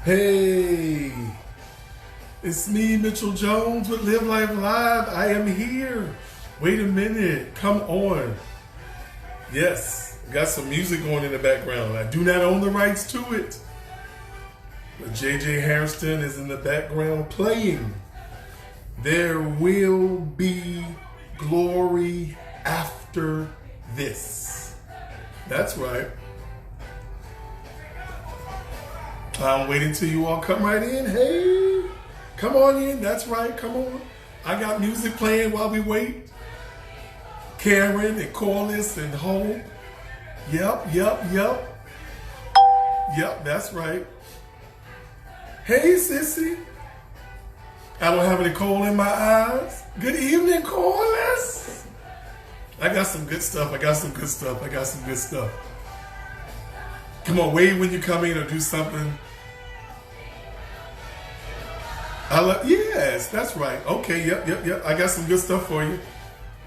Hey, it's me, Mitchell Jones with Live Life Live. I am here. Wait a minute. Come on. Yes, got some music going in the background. I do not own the rights to it. But J.J. Harrison is in the background playing. There will be glory after this. That's right. I'm waiting till you all come right in. Hey, come on in. That's right. Come on. I got music playing while we wait. Karen and Corliss and Hope. Yep. That's right. Hey, sissy. I don't have any coal in my eyes. Good evening, Corliss. I got some good stuff. Come on, wave when you come in or do something. Yes, that's right. Okay, yep. I got some good stuff for you.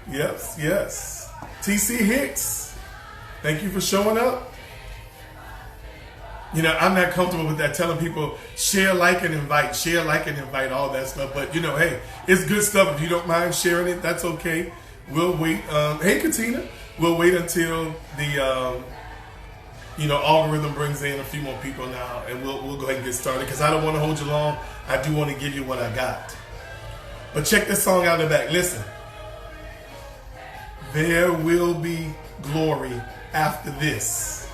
Yes. TC Hicks, thank you for showing up. You know, I'm not comfortable with that, telling people share, like, and invite, all that stuff. But, hey, it's good stuff. If you don't mind sharing it, that's okay. We'll wait. Hey, Katina, we'll wait until the algorithm brings in a few more people now, and we'll go ahead and get started, because I don't want to hold you long. I do want to give you what I got. But check this song out in the back. Listen. There will be glory after this.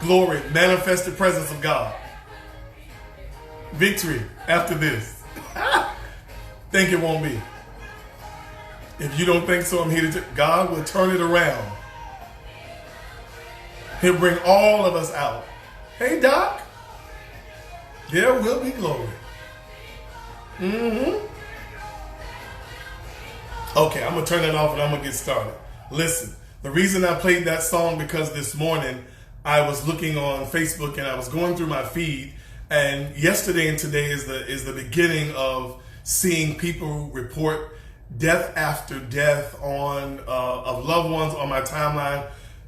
Glory, manifested presence of God. Victory after this. Think it won't be. If you don't think so, I'm here to God will turn it around. He'll bring all of us out. Hey, Doc. There will be glory. Okay, I'm going to turn it off and I'm going to get started. Listen, the reason I played that song, because this morning I was looking on Facebook and I was going through my feed, and yesterday and today is the beginning of seeing people report death after death of loved ones on my timeline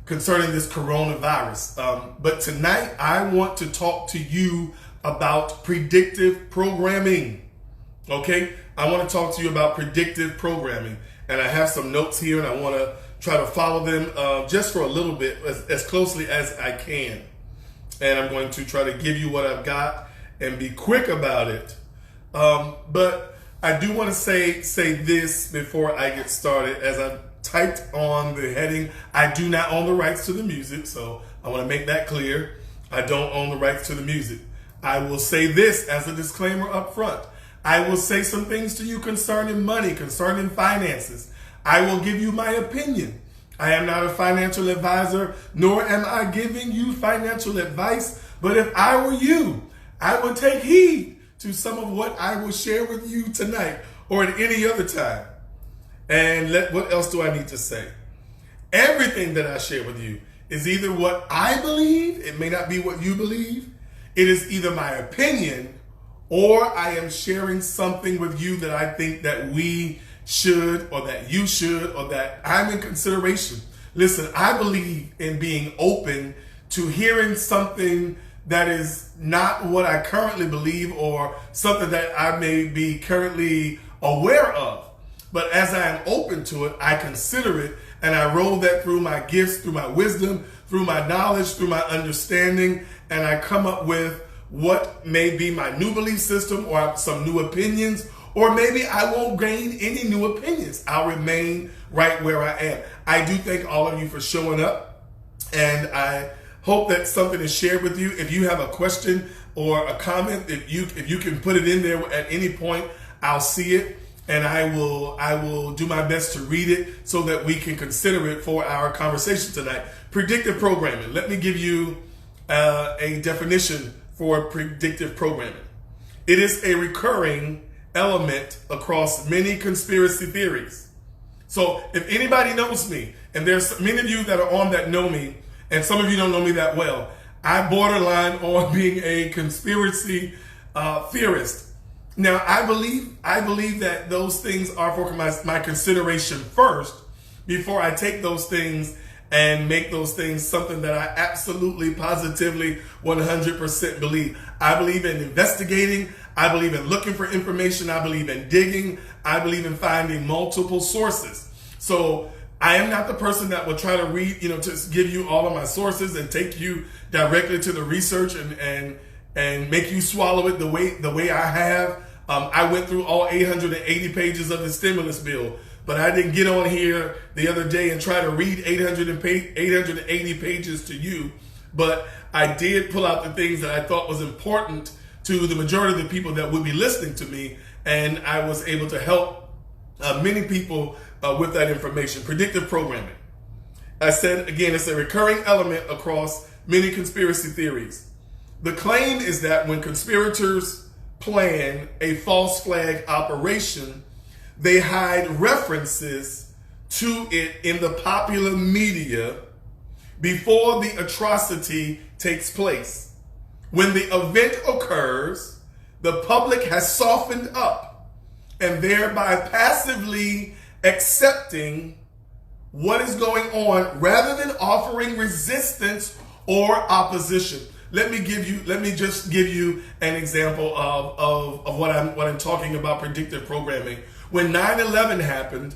concerning this coronavirus. But tonight I want to talk to you about predictive programming. Okay? I want to talk to you about predictive programming. And I have some notes here, and I want to try to follow them just for a little bit, as closely as I can. And I'm going to try to give you what I've got and be quick about it. But I do want to say this before I get started. As I've typed on the heading, I do not own the rights to the music, so I want to make that clear. I don't own the rights to the music. I will say this as a disclaimer up front. I will say some things to you concerning money, concerning finances. I will give you my opinion. I am not a financial advisor, nor am I giving you financial advice. But if I were you, I would take heed to some of what I will share with you tonight or at any other time. And what else do I need to say? Everything that I share with you is either what I believe, it may not be what you believe. It is either my opinion, or I am sharing something with you that I think that we should, or that you should, or that I'm in consideration. Listen, I believe in being open to hearing something that is not what I currently believe, or something that I may be currently aware of. But as I am open to it, I consider it, and I roll that through my gifts, through my wisdom, through my knowledge, through my understanding, and I come up with what may be my new belief system, or some new opinions, or maybe I won't gain any new opinions. I'll remain right where I am. I do thank all of you for showing up, and I hope that something is shared with you. If you have a question or a comment, if you can put it in there at any point, I'll see it, and I will do my best to read it so that we can consider it for our conversation tonight. Predictive programming. Let me give you a definition for predictive programming. It is a recurring element across many conspiracy theories. So if anybody knows me, and there's many of you that are on that know me, and some of you don't know me that well, I borderline on being a conspiracy theorist. Now, I believe that those things are for my consideration first, before I take those things and make those things something that I absolutely, positively, 100% believe. I believe in investigating. I believe in looking for information. I believe in digging. I believe in finding multiple sources. So I am not the person that will try to read, to give you all of my sources and take you directly to the research and make you swallow it the way I have. I went through all 880 pages of the stimulus bill, but I didn't get on here the other day and try to read 880 pages to you. But I did pull out the things that I thought was important to the majority of the people that would be listening to me, and I was able to help many people with that information. Predictive programming. I said, again, it's a recurring element across many conspiracy theories. The claim is that when conspirators plan a false flag operation, they hide references to it in the popular media before the atrocity takes place. When the event occurs, the public has softened up and thereby passively accepting what is going on rather than offering resistance or opposition. Let me just give you an example of what I'm talking about, predictive programming. When 9/11 happened,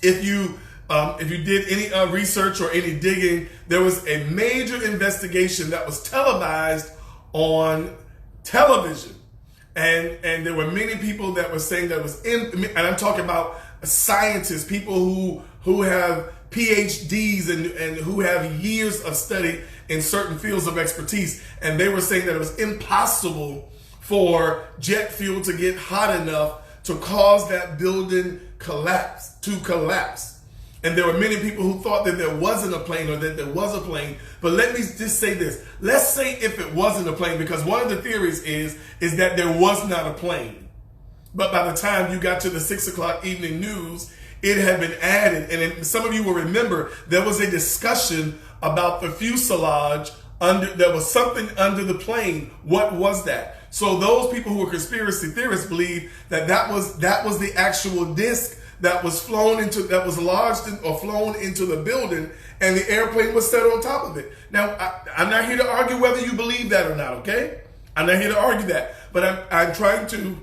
if you did any research or any digging, there was a major investigation that was televised on television, and there were many people that were saying that it was and I'm talking about scientists, people who have PhDs and who have years of study in certain fields of expertise, and they were saying that it was impossible for jet fuel to get hot enough to cause that building to collapse. And there were many people who thought that there wasn't a plane or that there was a plane. But let me just say this. Let's say if it wasn't a plane, because one of the theories is that there was not a plane. But by the time you got to the 6 o'clock evening news, it had been added. And some of you will remember there was a discussion about the fuselage there was something under the plane. What was that? So those people who are conspiracy theorists believe that was the actual disc that was lodged or flown into the building, and the airplane was set on top of it. Now, I'm not here to argue whether you believe that or not, okay? I'm not here to argue that, but I'm trying to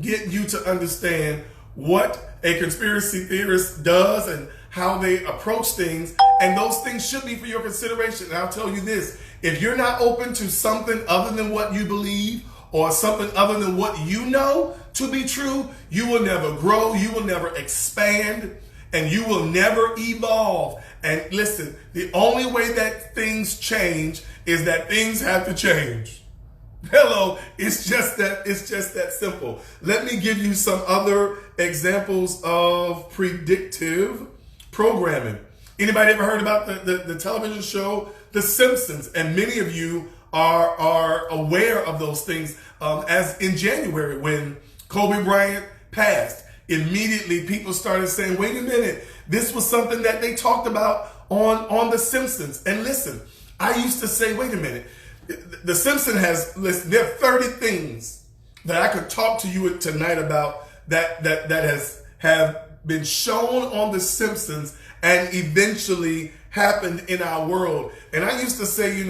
get you to understand what a conspiracy theorist does and how they approach things, and those things should be for your consideration. And I'll tell you this, if you're not open to something other than what you believe or something other than what you know to be true, you will never grow, you will never expand, and you will never evolve. And listen, the only way that things change is that things have to change. Hello, it's just that simple. Let me give you some other examples of predictive programming. Anybody ever heard about the television show The Simpsons? And many of you are aware of those things. As in January, when Kobe Bryant passed, immediately people started saying, wait a minute, this was something that they talked about on The Simpsons. And listen, I used to say, wait a minute, The Simpsons there are 30 things that I could talk to you tonight about that have been shown on The Simpsons and eventually happened in our world. And I used to say,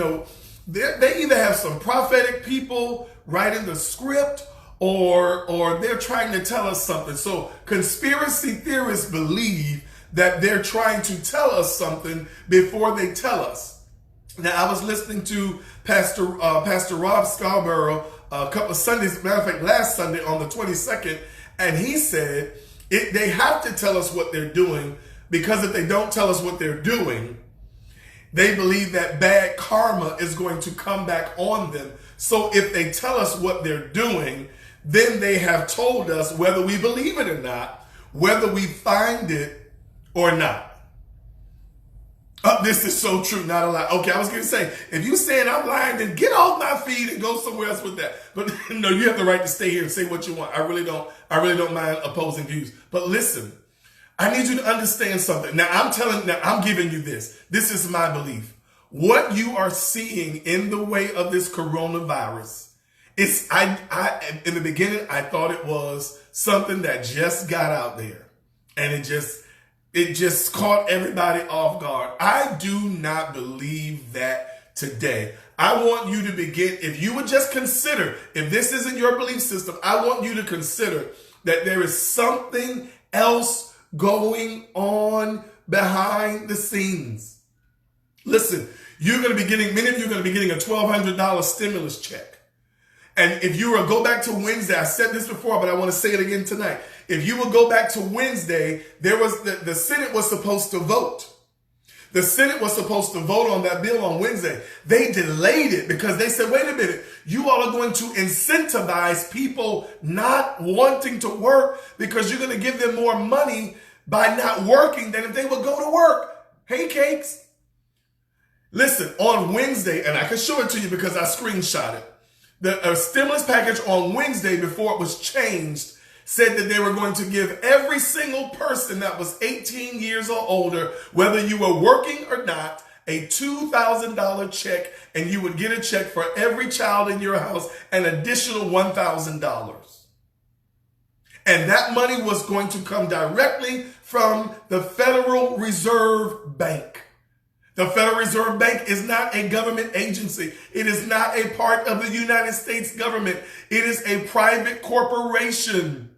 they either have some prophetic people writing the script or they're trying to tell us something. So conspiracy theorists believe that they're trying to tell us something before they tell us. Now, I was listening to Pastor Rob Scarborough a couple of Sundays, matter of fact, last Sunday on the 22nd, and he said they have to tell us what they're doing, because if they don't tell us what they're doing, they believe that bad karma is going to come back on them. So if they tell us what they're doing, then they have told us whether we believe it or not, whether we find it or not. This is so true, not a lie. Okay, I was going to say, if you're saying I'm lying, then get off my feed and go somewhere else with that. But no, you have the right to stay here and say what you want. I really don't mind opposing views. But listen, I need you to understand something. Now, I'm giving you this. This is my belief. What you are seeing in the way of this coronavirus, in the beginning, I thought it was something that just got out there. And it It just caught everybody off guard. I do not believe that today. I want you to begin, if you would just consider, if this isn't your belief system, I want you to consider that there is something else going on behind the scenes. Listen, many of you are going to be getting a $1,200 stimulus check. And if you will go back to Wednesday, I said this before, but I want to say it again tonight. If you will go back to Wednesday, the Senate was supposed to vote. The Senate was supposed to vote on that bill on Wednesday. They delayed it because they said, wait a minute, you all are going to incentivize people not wanting to work because you're going to give them more money by not working than if they would go to work. Hey, cakes. Listen, on Wednesday, and I can show it to you because I screenshot it. The stimulus package on Wednesday, before it was changed, said that they were going to give every single person that was 18 years or older, whether you were working or not, a $2,000 check, and you would get a check for every child in your house, an additional $1,000. And that money was going to come directly from the Federal Reserve Bank. The Federal Reserve Bank is not a government agency. It is not a part of the United States government. It is a private corporation.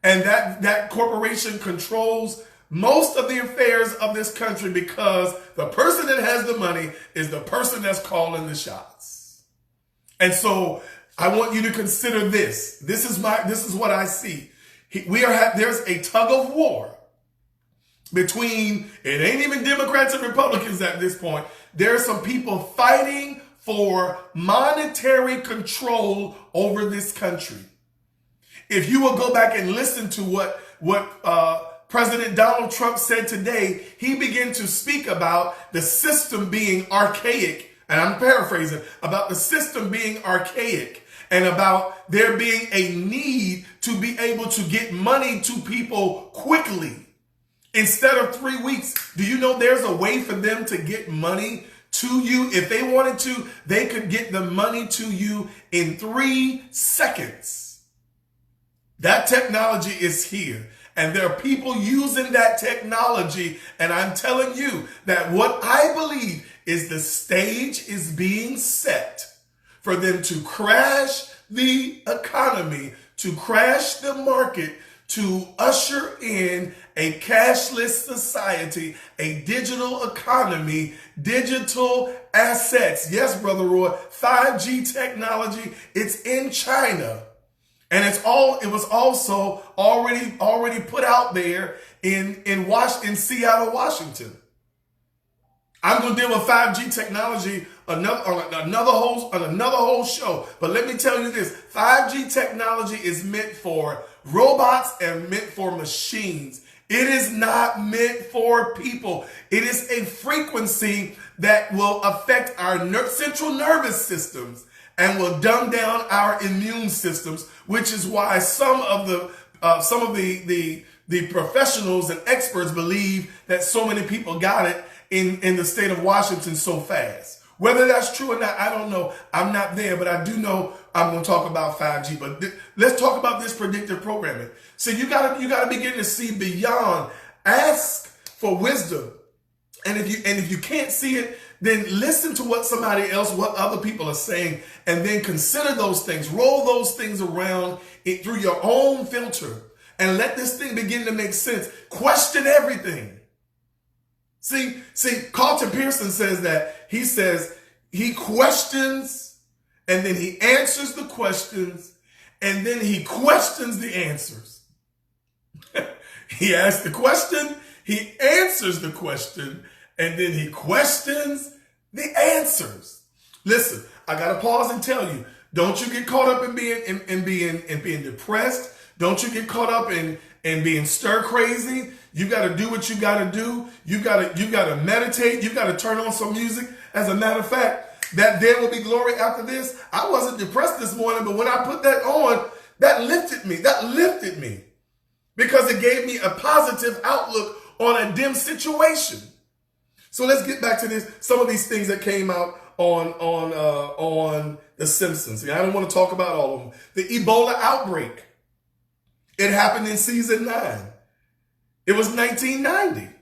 And that corporation controls most of the affairs of this country because the person that has the money is the person that's calling the shots. And so I want you to consider this. This is what I see. There's a tug of war between, it ain't even Democrats and Republicans at this point. There are some people fighting for monetary control over this country. If you will go back and listen to what President Donald Trump said today, he began to speak about the system being archaic, and I'm paraphrasing, about the system being archaic and about there being a need to be able to get money to people quickly. Instead of 3 weeks, do you know there's a way for them to get money to you? If they wanted to, they could get the money to you in 3 seconds. That technology is here. And there are people using that technology. And I'm telling you that what I believe is the stage is being set for them to crash the economy, to crash the market, to usher in a cashless society, a digital economy, digital assets. Yes, Brother Roy, 5G technology, it's in China. And it was also already put out there in Seattle, Washington. I'm going to deal with 5G technology another whole show. But let me tell you this, 5G technology is meant for robots and meant for machines. It is not meant for people. It is a frequency that will affect our central nervous systems and will dumb down our immune systems, which is why some of the professionals and experts believe that so many people got it in the state of Washington so fast. Whether that's true or not, I don't know. I'm not there, but I do know I'm going to talk about 5G. But let's talk about this predictive programming. So you gotta begin to see beyond. Ask for wisdom, and if you can't see it, then listen to what other people are saying, and then consider those things. Roll those things around through your own filter, and let this thing begin to make sense. Question everything. See, Carlton Pearson says that he questions, and then he answers the questions, and then he questions the answers. He asks the question, he answers the question, and then he questions the answers. Listen, I gotta pause and tell you, don't you get caught up in being depressed. Don't you get caught up in being stir crazy. You got to do what you got to do. You got to meditate. You got to turn on some music. As a matter of fact, that there will be glory after this. I wasn't depressed this morning, but when I put that on, that lifted me. That lifted me because it gave me a positive outlook on a dim situation. So let's get back to this. Some of these things that came out on the Simpsons. I don't want to talk about all of them. The Ebola outbreak. It happened in season 9. It was 1990.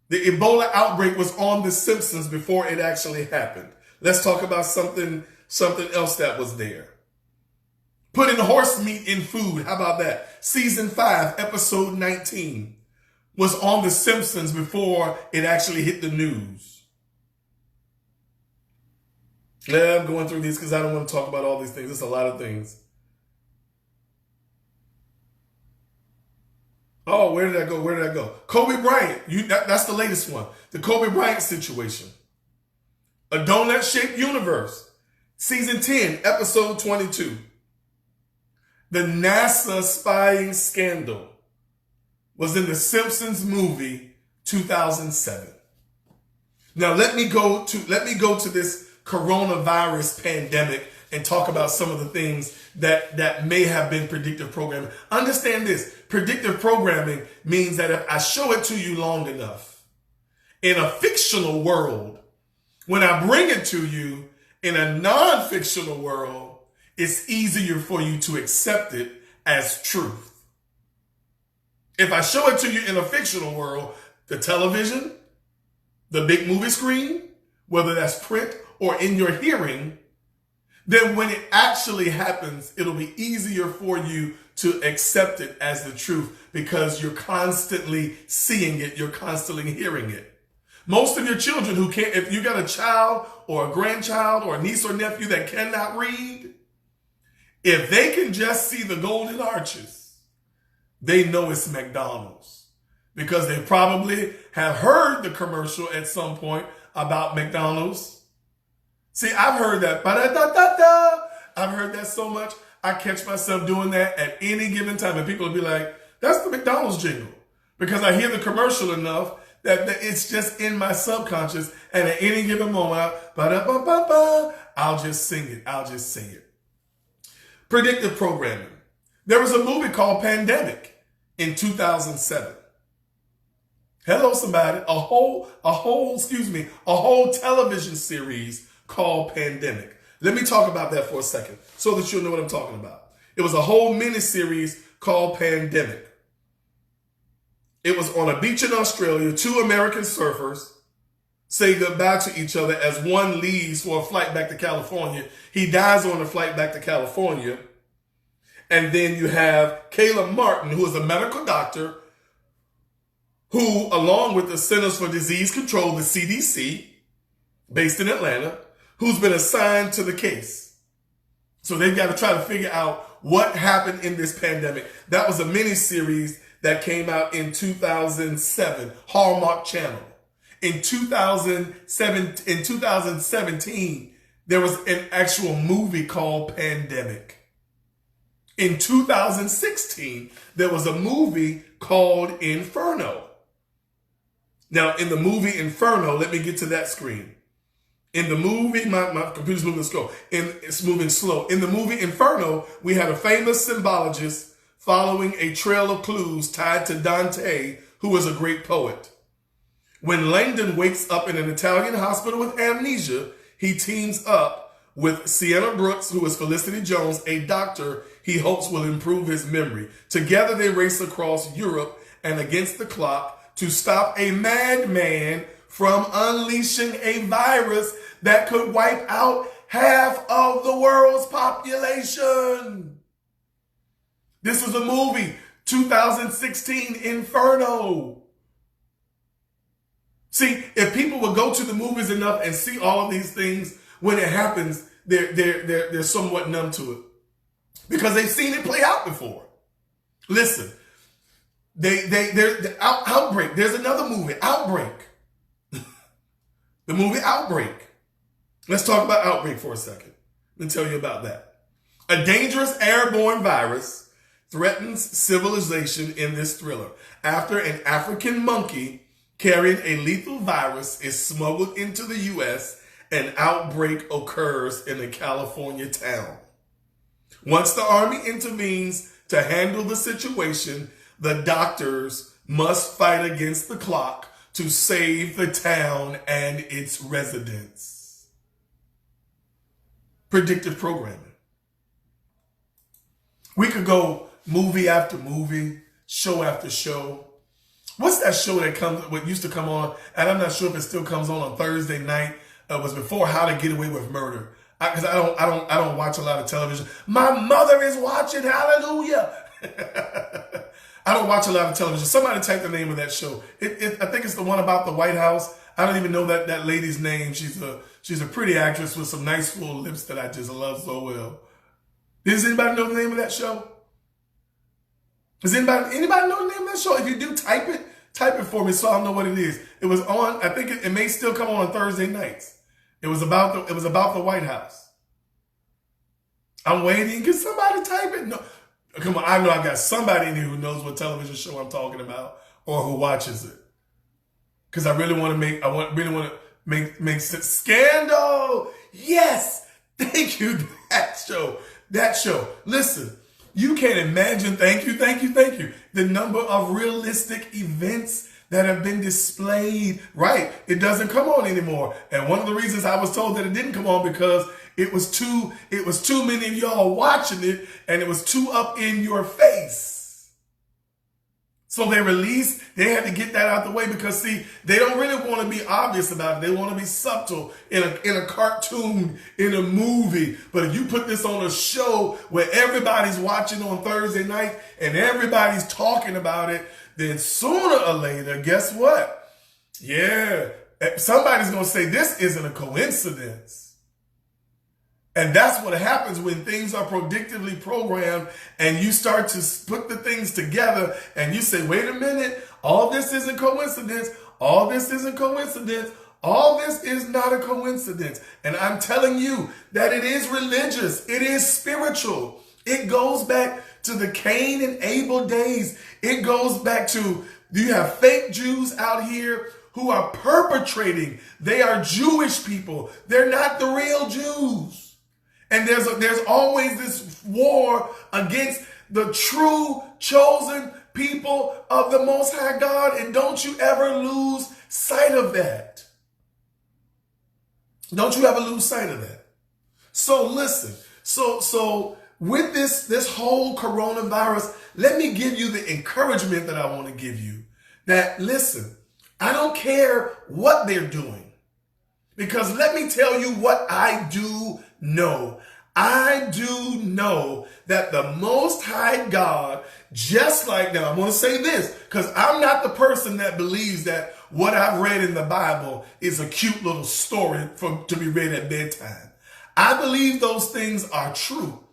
The Ebola outbreak was on The Simpsons before it actually happened. Let's talk about something else that was there. Putting horse meat in food. How about that? Season 5, episode 19 was on The Simpsons before it actually hit the news. I'm going through these because I don't want to talk about all these things. It's a lot of things. Oh, where did I go? Kobe Bryant. That's the latest one. The Kobe Bryant situation. A donut-shaped universe. Season 10, episode 22. The NASA spying scandal was in the Simpsons movie 2007. Now let me go to this coronavirus pandemic and talk about some of the things that may have been predictive programming. Understand this. Predictive programming means that if I show it to you long enough in a fictional world, when I bring it to you in a non-fictional world, it's easier for you to accept it as truth. If I show it to you in a fictional world, the television, the big movie screen, whether that's print or in your hearing, then when it actually happens, it'll be easier for you to accept it as the truth because you're constantly seeing it, you're constantly hearing it. Most of your children who can't, if you got a child or a grandchild or a niece or nephew that cannot read, if they can just see the golden arches, they know it's McDonald's because they probably have heard the commercial at some point about McDonald's. See, I've heard that. Ba-da-da-da-da. I've heard that so much. I catch myself doing that at any given time. And people will be like, that's the McDonald's jingle. Because I hear the commercial enough that it's just in my subconscious. And at any given moment, I'll just sing it. Predictive programming. There was a movie called Pandemic in 2007. Hello, somebody. A whole television series called Pandemic. Let me talk about that for a second so that you'll know what I'm talking about. It was a whole mini-series called Pandemic. It was on a beach in Australia. 2 American surfers say goodbye to each other as one leaves for a flight back to California. He dies on the flight back to California. And then you have Caleb Martin, who is a medical doctor who, along with the Centers for Disease Control, the CDC, based in Atlanta, who's been assigned to the case. So they've got to try to figure out what happened in this pandemic. That was a mini-series that came out in 2007, Hallmark Channel. In 2017, there was an actual movie called Pandemic. In 2016, there was a movie called Inferno. Now, in the movie Inferno, let me get to that screen. In the movie, my computer's moving slow. It's moving slow. In the movie Inferno, we had a famous symbologist following a trail of clues tied to Dante, who was a great poet. When Langdon wakes up in an Italian hospital with amnesia, he teams up with Sienna Brooks, who is Felicity Jones, a doctor he hopes will improve his memory. Together they race across Europe and against the clock to stop a madman from unleashing a virus that could wipe out half of the world's population. This is a movie, 2016, Inferno. See, if people would go to the movies enough and see all of these things, when it happens, they're somewhat numb to it because they've seen it play out before. Listen, Outbreak. There's another movie, Outbreak. The movie Outbreak. Let's talk about Outbreak for a second. Let me tell you about that. A dangerous airborne virus threatens civilization in this thriller after an African monkey carrying a lethal virus is smuggled into the U.S. An outbreak occurs in a California town. Once the army intervenes to handle the situation, the doctors must fight against the clock to save the town and its residents. Predictive programming. We could go movie after movie, show after show. What's that show that what used to come on, and I'm not sure if it still comes on Thursday night. It was before How to Get Away with Murder. Because I don't watch a lot of television. My mother is watching. Hallelujah. I don't watch a lot of television. Somebody type the name of that show. I think it's the one about the White House. I don't even know that lady's name. She's a pretty actress with some nice full lips that I just love so well. Does anybody know the name of that show? Does anybody know the name of that show? If you do, type it for me so I'll know what it is. It was on. I think it may still come on Thursday nights. It was about the White House. I'm waiting. Can somebody type it? No, come on. I know I got somebody in here who knows what television show I'm talking about or who watches it. Because I really want to make sense. Scandal. Yes. Thank you. That show. Listen. You can't imagine, thank you, the number of realistic events that have been displayed. Right, it doesn't come on anymore. And one of the reasons I was told that it didn't come on because it was too many of y'all watching it and it was too up in your face. So they had to get that out the way because see, they don't really want to be obvious about it. They want to be subtle in a cartoon, in a movie. But if you put this on a show where everybody's watching on Thursday night and everybody's talking about it, then sooner or later, guess what? Yeah, somebody's going to say this isn't a coincidence. And that's what happens when things are predictively programmed and you start to put the things together and you say, wait a minute, all this isn't coincidence. All this isn't coincidence. All this is not a coincidence. And I'm telling you that it is religious. It is spiritual. It goes back to the Cain and Abel days. It goes back to, you have fake Jews out here who are perpetrating. They are Jewish people. They're not the real Jews. And there's always this war against the true chosen people of the Most High God. And don't you ever lose sight of that. Don't you ever lose sight of that. So listen, so with this whole coronavirus, let me give you the encouragement that I want to give you. That listen, I don't care what they're doing. Because let me tell you what I do know. I do know that the Most High God, just like now, I'm going to say this, because I'm not the person that believes that what I've read in the Bible is a cute little story to be read at bedtime. I believe those things are true.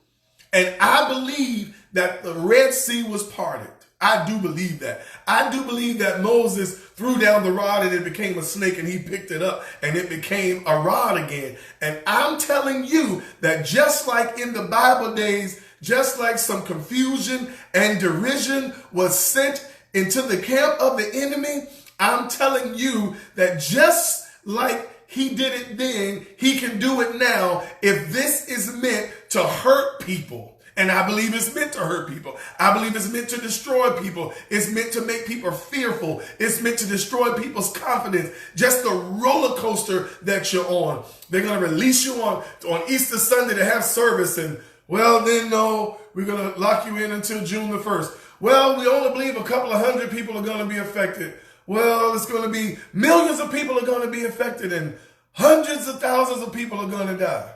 And I believe that the Red Sea was parted. I do believe that. I do believe that Moses threw down the rod and it became a snake and he picked it up and it became a rod again. And I'm telling you that just like in the Bible days, just like some confusion and derision was sent into the camp of the enemy, I'm telling you that just like he did it then, he can do it now if this is meant to hurt people. And I believe it's meant to hurt people. I believe it's meant to destroy people. It's meant to make people fearful. It's meant to destroy people's confidence. Just the roller coaster that you're on. They're going to release you on Easter Sunday to have service. And, well, then, no, we're going to lock you in until June the 1st. Well, we only believe a couple of hundred people are going to be affected. Well, it's going to be millions of people are going to be affected and hundreds of thousands of people are going to die.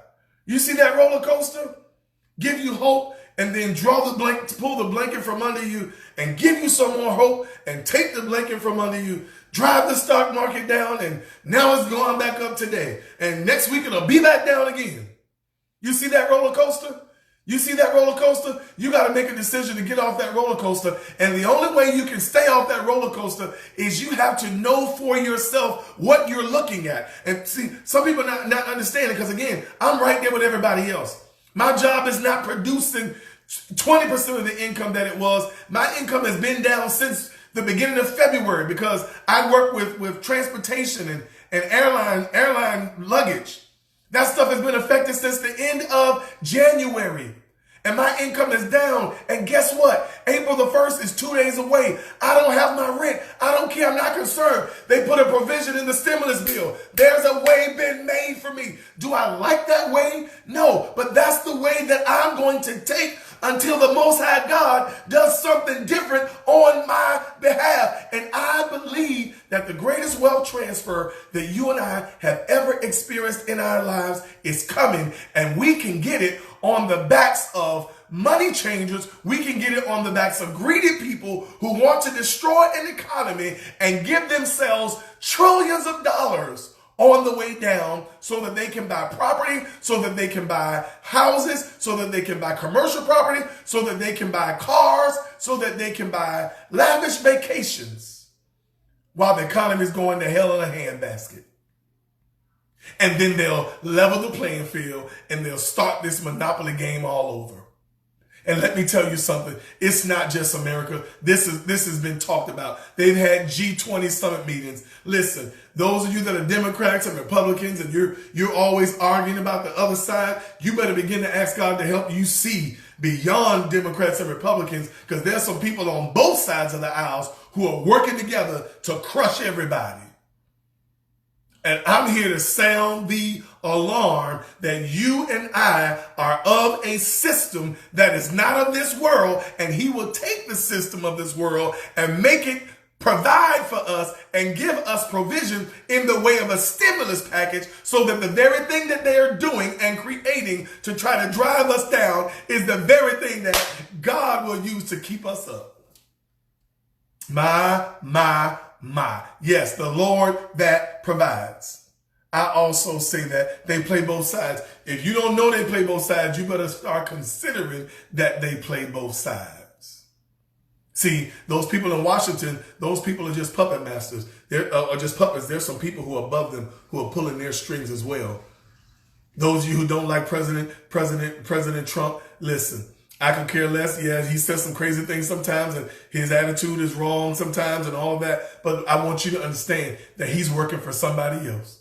You see that roller coaster? Give you hope and then pull the blanket from under you and give you some more hope and take the blanket from under you, drive the stock market down, and now it's going back up today. And next week it'll be back down again. You see that roller coaster? You see that roller coaster? You got to make a decision to get off that roller coaster. And the only way you can stay off that roller coaster is you have to know for yourself what you're looking at. And see, some people not understanding because, again, I'm right there with everybody else. My job is not producing 20% of the income that it was. My income has been down since the beginning of February because I work with transportation and airline luggage. That stuff has been affected since the end of January. And my income is down. And guess what? April the 1st is 2 days away. I don't have my rent. I don't care. I'm not concerned. They put a provision in the stimulus bill. There's a way been made for me. Do I like that way? No, but that's the way that I'm going to take until the Most High God does something different on my behalf. And I believe that the greatest wealth transfer that you and I have ever experienced in our lives is coming, and we can get it on the backs of money changers. We can get it on the backs of greedy people who want to destroy an economy and give themselves trillions of dollars on the way down so that they can buy property, so that they can buy houses, so that they can buy commercial property, so that they can buy cars, so that they can buy lavish vacations while the economy is going to hell in a handbasket. And then they'll level the playing field and they'll start this monopoly game all over. And let me tell you something. It's not just America. This has been talked about. They've had G20 summit meetings. Listen, those of you that are Democrats and Republicans and you're always arguing about the other side, you better begin to ask God to help you see beyond Democrats and Republicans, because there's some people on both sides of the aisles who are working together to crush everybody. And I'm here to sound the alarm that you and I are of a system that is not of this world, and he will take the system of this world and make it provide for us and give us provision in the way of a stimulus package, so that the very thing that they are doing and creating to try to drive us down is the very thing that God will use to keep us up. My. Yes, the Lord that provides. I also say that they play both sides. If you don't know they play both sides, you better start considering that they play both sides. See, those people in Washington, those people are just puppet masters. They're just puppets. There's some people who are above them who are pulling their strings as well. Those of you who don't like President Trump, listen. I could care less. Yeah, he says some crazy things sometimes and his attitude is wrong sometimes and all of that. But I want you to understand that he's working for somebody else.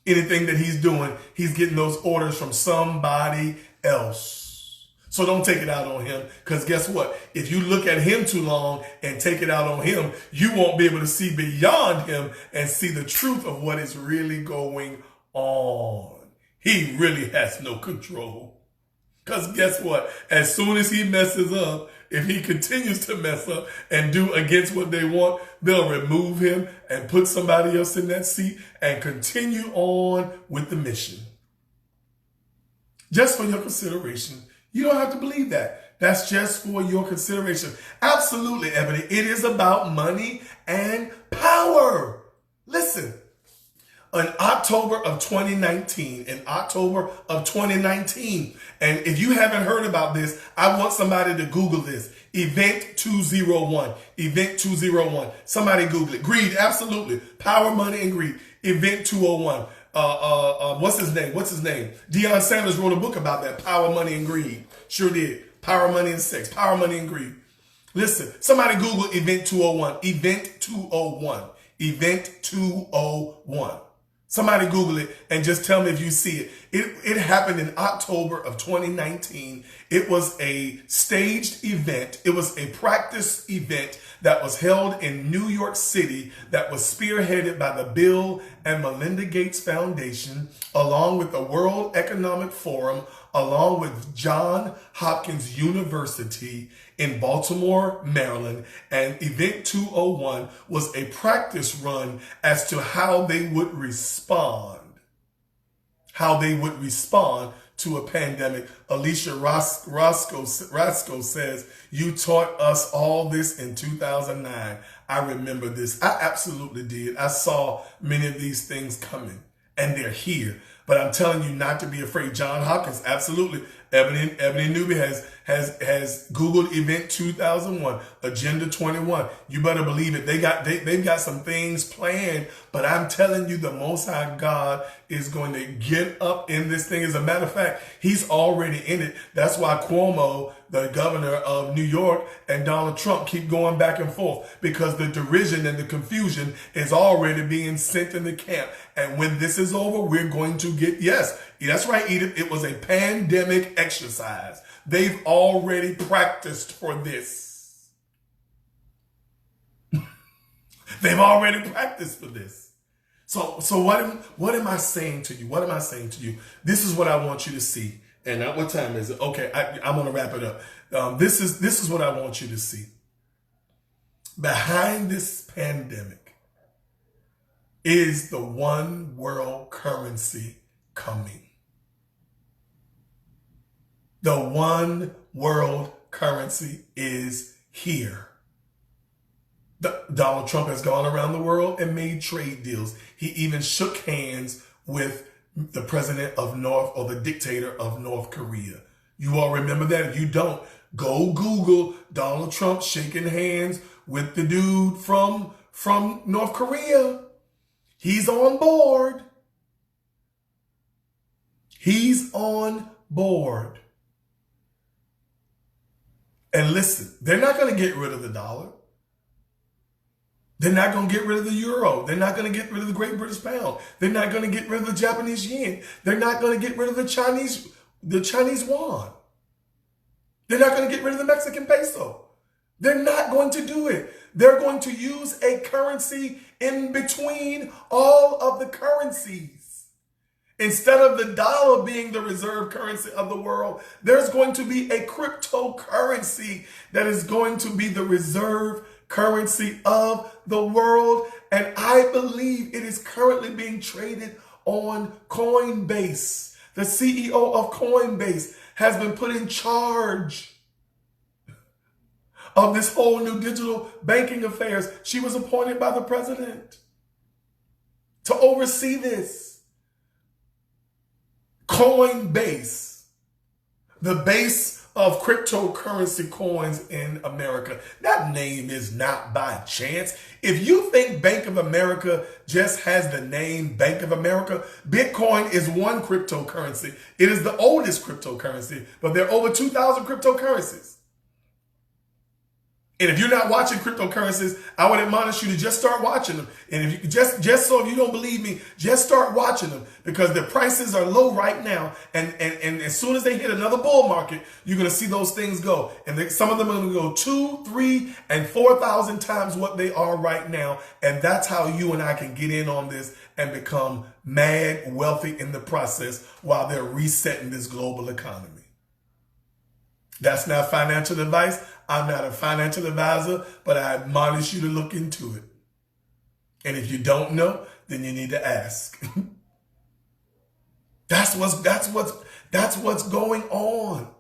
Anything that he's doing, he's getting those orders from somebody else. So don't take it out on him, because guess what? If you look at him too long and take it out on him, you won't be able to see beyond him and see the truth of what is really going on. He really has no control. Because guess what? As soon as he messes up, if he continues to mess up and do against what they want, they'll remove him and put somebody else in that seat and continue on with the mission. Just for your consideration. You don't have to believe that. That's just for your consideration. Absolutely, Ebony. It is about money and power. Listen. In October of 2019, and if you haven't heard about this, I want somebody to Google this. Event 201. Somebody Google it. Greed, absolutely. Power, money, and greed. Event 201. What's his name? Deion Sanders wrote a book about that. Power, money, and greed. Sure did. Power, money, and sex. Power, money, and greed. Listen, somebody Google Event 201. Event 201. Event 201. Somebody Google it and just tell me if you see it. It happened in October of 2019. It was a staged event. It was a practice event that was held in New York City that was spearheaded by the Bill and Melinda Gates Foundation, along with the World Economic Forum, along with Johns Hopkins University in Baltimore, Maryland. And Event 201 was a practice run as to how they would respond to a pandemic. Alicia Roscoe says, you taught us all this in 2009. I remember this. I absolutely did. I saw many of these things coming, and they're here. But I'm telling you not to be afraid. Johns Hopkins, absolutely. Ebony Newby has Googled Event 2001, Agenda 21. You better believe it. They've got some things planned, but I'm telling you, the Most High God is going to get up in this thing. As a matter of fact, he's already in it. That's why Cuomo, the governor of New York, and Donald Trump keep going back and forth, because the derision and the confusion is already being sent in the camp. And when this is over, we're going to get, yes, That's right, Edith. It was a pandemic exercise. They've already practiced for this. They've already practiced for this. So what am I saying to you? What am I saying to you? This is what I want you to see. And what time is it? Okay, I'm going to wrap it up. This is what I want you to see. Behind this pandemic is the one world currency coming. The one world currency is here. Donald Trump has gone around the world and made trade deals. He even shook hands with the president of the dictator of North Korea. You all remember that? If you don't, go Google Donald Trump shaking hands with the dude from North Korea. He's on board. He's on board. And listen, they're not going to get rid of the dollar. They're not going to get rid of the euro. They're not going to get rid of the Great British pound. They're not going to get rid of the Japanese yen. They're not going to get rid of the Chinese yuan. They're not going to get rid of the Mexican peso. They're not going to do it. They're going to use a currency in between all of the currencies. Instead of the dollar being the reserve currency of the world, there's going to be a cryptocurrency that is going to be the reserve currency of the world. And I believe it is currently being traded on Coinbase. The CEO of Coinbase has been put in charge of this whole new digital banking affairs. She was appointed by the president to oversee this. Coinbase, the base of cryptocurrency coins in America. That name is not by chance. If you think Bank of America just has the name Bank of America, Bitcoin is one cryptocurrency. It is the oldest cryptocurrency, but there are over 2,000 cryptocurrencies. And if you're not watching cryptocurrencies, I would admonish you to just start watching them. And if you just so if you don't believe me, just start watching them, because the prices are low right now. And as soon as they hit another bull market, you're going to see those things go. And some of them are going to go 2, 3, and 4,000 times what they are right now. And that's how you and I can get in on this and become mad wealthy in the process while they're resetting this global economy. That's not financial advice. I'm not a financial advisor, but I admonish you to look into it. And if you don't know, then you need to ask. That's what's going on.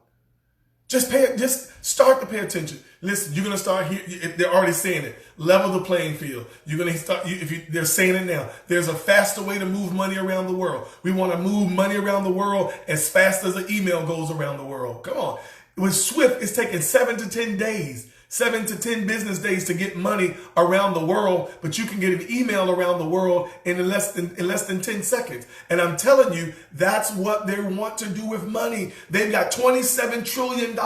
Just start to pay attention. Listen, you're going to start here. They're already saying it. Level the playing field. You're going to start. They're saying it now. There's a faster way to move money around the world. We want to move money around the world as fast as an email goes around the world. Come on. With Swift, it's taking 7 to 10 days, 7 to 10 business days to get money around the world, but you can get an email around the world in less than 10 seconds. And I'm telling you, that's what they want to do with money. They've got $27 trillion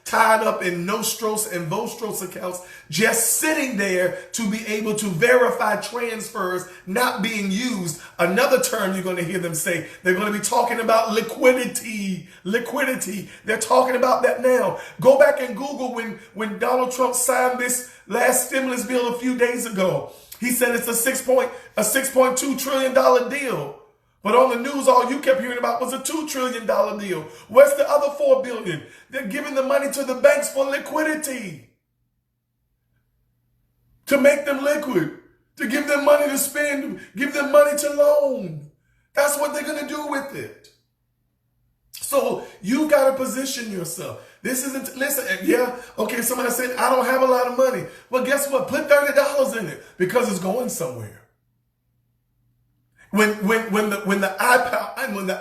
tied up in Nostros and Vostros accounts, just sitting there to be able to verify transfers not being used. Another term you're going to hear them say, they're going to be talking about liquidity. Liquidity. They're talking about that now. Go back and Google when Donald Trump signed this last stimulus bill a few days ago. He said it's a $6.2 trillion deal. But on the news, all you kept hearing about was a $2 trillion deal. Where's the other $4 billion? They're giving the money to the banks for liquidity. To make them liquid. To give them money to spend. Give them money to loan. That's what they're going to do with it. So you got to position yourself. This isn't, listen, yeah, okay, somebody said, I don't have a lot of money. Well, guess what? Put $30 in it, because it's going somewhere. When the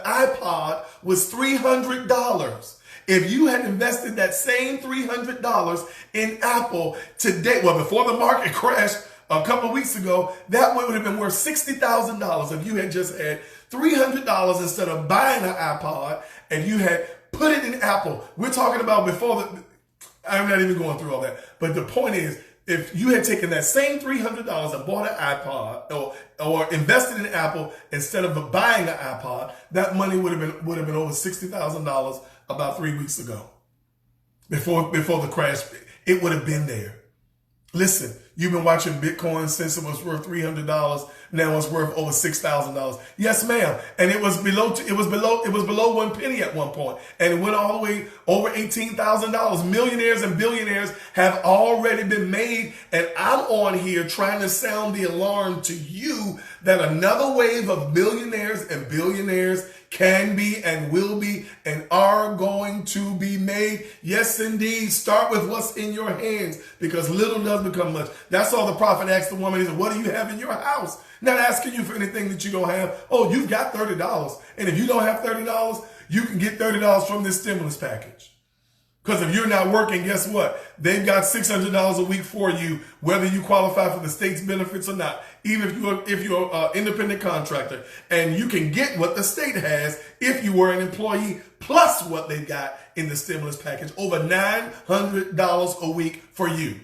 iPod was $300, if you had invested that same $300 in Apple today, well, before the market crashed a couple of weeks ago, that would have been worth $60,000 if you had just had $300 instead of buying an iPod and you had put it in Apple. We're talking about before I'm not even going through all that. But the point is, if you had taken that same $300 and bought an iPod or invested in Apple instead of buying an iPod, that money would have been over $60,000 about 3 weeks ago. Before the crash, it would have been there. Listen, you've been watching Bitcoin since it was worth $300. Now it's worth over $6,000. Yes, ma'am. And it was below 1 penny at one point, and it went all the way over $18,000. Millionaires and billionaires have already been made, and I'm on here trying to sound the alarm to you that another wave of millionaires and billionaires can be and will be and are going to be made. Yes, indeed. Start with what's in your hands, because little does become much. That's all the prophet asked the woman. He said, what do you have in your house? Not asking you for anything that you don't have. Oh, you've got $30. And if you don't have $30, you can get $30 from this stimulus package. Because if you're not working, guess what? They've got $600 a week for you, whether you qualify for the state's benefits or not. Even if you're an independent contractor, and you can get what the state has if you were an employee, plus what they got in the stimulus package, over $900 a week for you.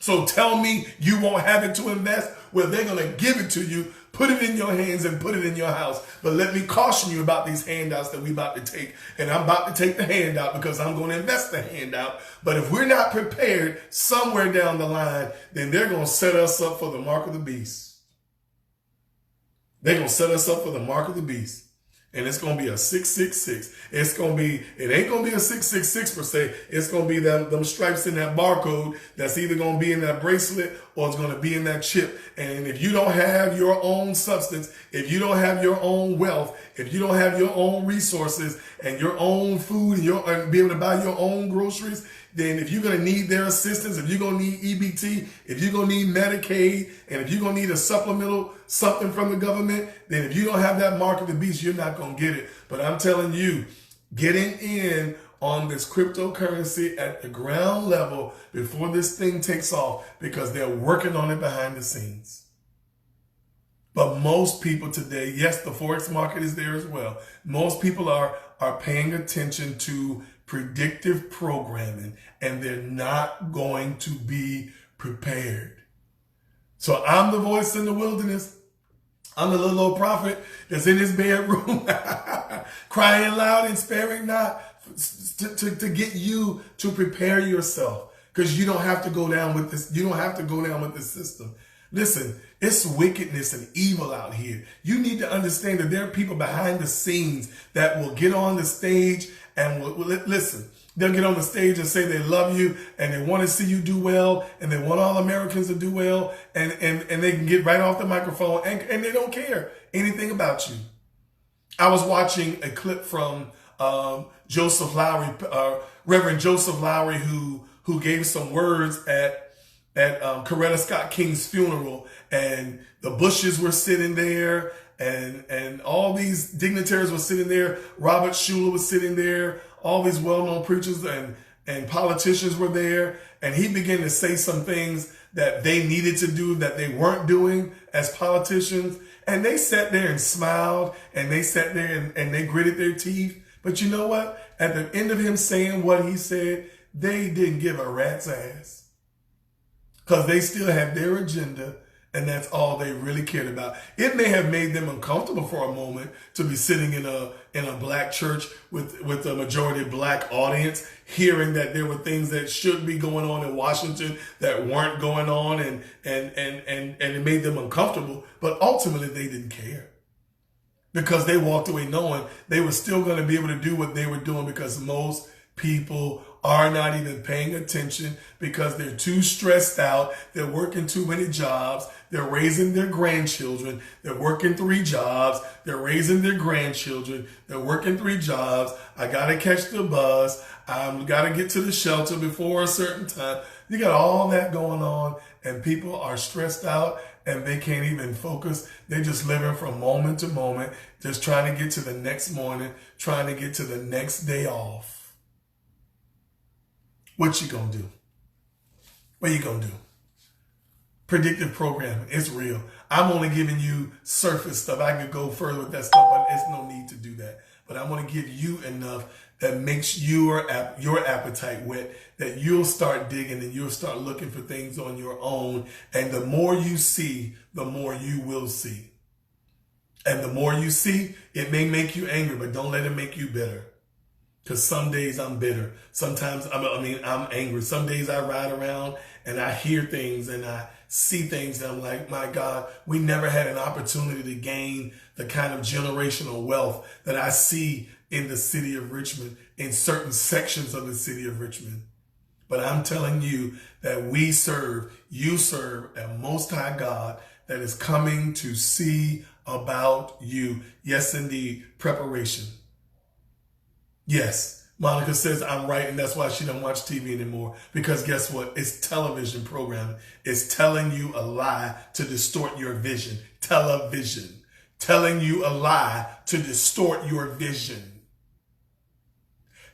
So tell me you won't have it to invest? Well, they're going to give it to you, put it in your hands and put it in your house. But let me caution you about these handouts that we're about to take. And I'm about to take the handout because I'm going to invest the handout. But if we're not prepared somewhere down the line, then they're going to set us up for the mark of the beast. They're going to set us up for the mark of the beast. And it's going to be a 666. It ain't going to be a 666 per se. It's going to be them stripes in that barcode that's either going to be in that bracelet or it's going to be in that chip. And if you don't have your own substance, if you don't have your own wealth, if you don't have your own resources and your own food and be able to buy your own groceries, then if you're going to need their assistance, if you're going to need EBT, if you're going to need Medicaid, and if you're going to need a supplemental something from the government, then if you don't have that mark of the beast, you're not going to get it. But I'm telling you, getting in on this cryptocurrency at the ground level before this thing takes off, because they're working on it behind the scenes. But most people today, yes, the Forex market is there as well. Most people are paying attention to predictive programming, and they're not going to be prepared. So I'm the voice in the wilderness. I'm the little old prophet that's in his bedroom crying loud and sparing not to get you to prepare yourself, because you don't have to go down with this. You don't have to go down with this system. Listen, it's wickedness and evil out here. You need to understand that there are people behind the scenes that will get on the stage and will listen. They'll get on the stage and say they love you and they want to see you do well and they want all Americans to do well, and they can get right off the microphone and they don't care anything about you. I was watching a clip from Joseph Lowry, Reverend Joseph Lowry, who gave some words at Coretta Scott King's funeral, and the Bushes were sitting there, and all these dignitaries were sitting there. Robert Schuller was sitting there. All these well-known preachers and politicians were there, and he began to say some things that they needed to do that they weren't doing as politicians. And they sat there and smiled, and they sat there and they gritted their teeth. But you know what? At the end of him saying what he said, they didn't give a rat's ass, because they still had their agenda, and that's all they really cared about. It may have made them uncomfortable for a moment to be sitting in a black church with a majority black audience, hearing that there were things that should be going on in Washington that weren't going on, and it made them uncomfortable. But ultimately, they didn't care, because they walked away knowing they were still going to be able to do what they were doing, because most people are not even paying attention because they're too stressed out. They're working too many jobs. They're raising their grandchildren. They're working 3 jobs. They're raising their grandchildren. They're working 3 jobs. I got to catch the bus. I got to get to the shelter before a certain time. You got all that going on, and people are stressed out, and they can't even focus. They're just living from moment to moment, just trying to get to the next morning, trying to get to the next day off. What you gonna do? What you gonna do? Predictive programming, it's real. I'm only giving you surface stuff. I could go further with that stuff, but there's no need to do that. But I want to give you enough that makes your appetite whet, that you'll start digging and you'll start looking for things on your own. And the more you see, the more you will see. And the more you see, it may make you angry, but don't let it make you bitter. Because some days I'm bitter. Sometimes I'm angry. Some days I ride around and I hear things and I see things and I'm like, my God, we never had an opportunity to gain the kind of generational wealth that I see in the city of Richmond, in certain sections of the city of Richmond. But I'm telling you that you serve a Most High God that is coming to see about you. Yes, indeed, preparation. Yes, Monica says I'm right, and that's why she don't watch TV anymore. Because guess what? It's television programming. It's telling you a lie to distort your vision. Television. Telling you a lie to distort your vision.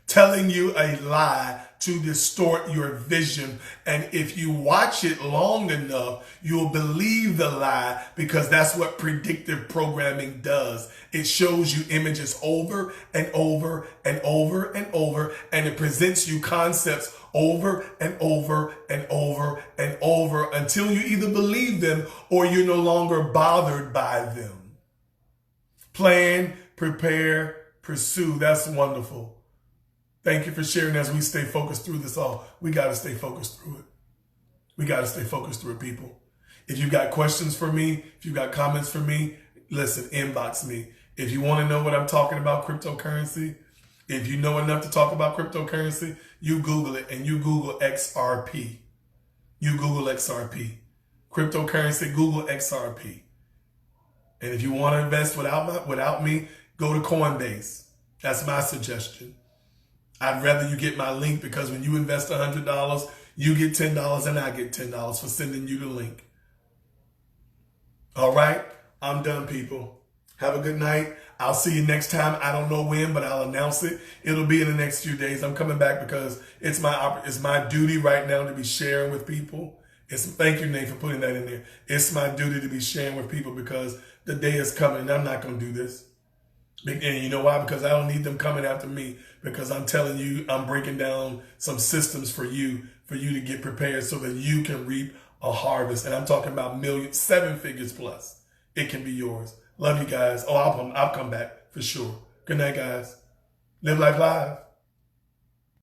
Telling you a lie to distort your vision. And if you watch it long enough, you'll believe the lie, because that's what predictive programming does. It shows you images over and over and over and over, and it presents you concepts over and over and over and over until you either believe them or you're no longer bothered by them. Plan, prepare, pursue. That's wonderful. Thank you for sharing as we stay focused through this all. We got to stay focused through it. We got to stay focused through it, people. If you got questions for me, if you got comments for me, listen, inbox me. If you want to know what I'm talking about, cryptocurrency, if you know enough to talk about cryptocurrency, you Google it and you Google XRP. You Google XRP. Cryptocurrency, Google XRP. And if you want to invest without me, go to Coinbase. That's my suggestion. I'd rather you get my link, because when you invest $100, you get $10 and I get $10 for sending you the link. All right, I'm done, people. Have a good night. I'll see you next time. I don't know when, but I'll announce it. It'll be in the next few days. I'm coming back because it's my duty right now to be sharing with people. Thank you, Nate, for putting that in there. It's my duty to be sharing with people because the day is coming and I'm not going to do this. And you know why? Because I don't need them coming after me, because I'm telling you, I'm breaking down some systems for you to get prepared so that you can reap a harvest. And I'm talking about millions, 7 figures plus. It can be yours. Love you guys. Oh, I'll come back for sure. Good night, guys. Live Life Live.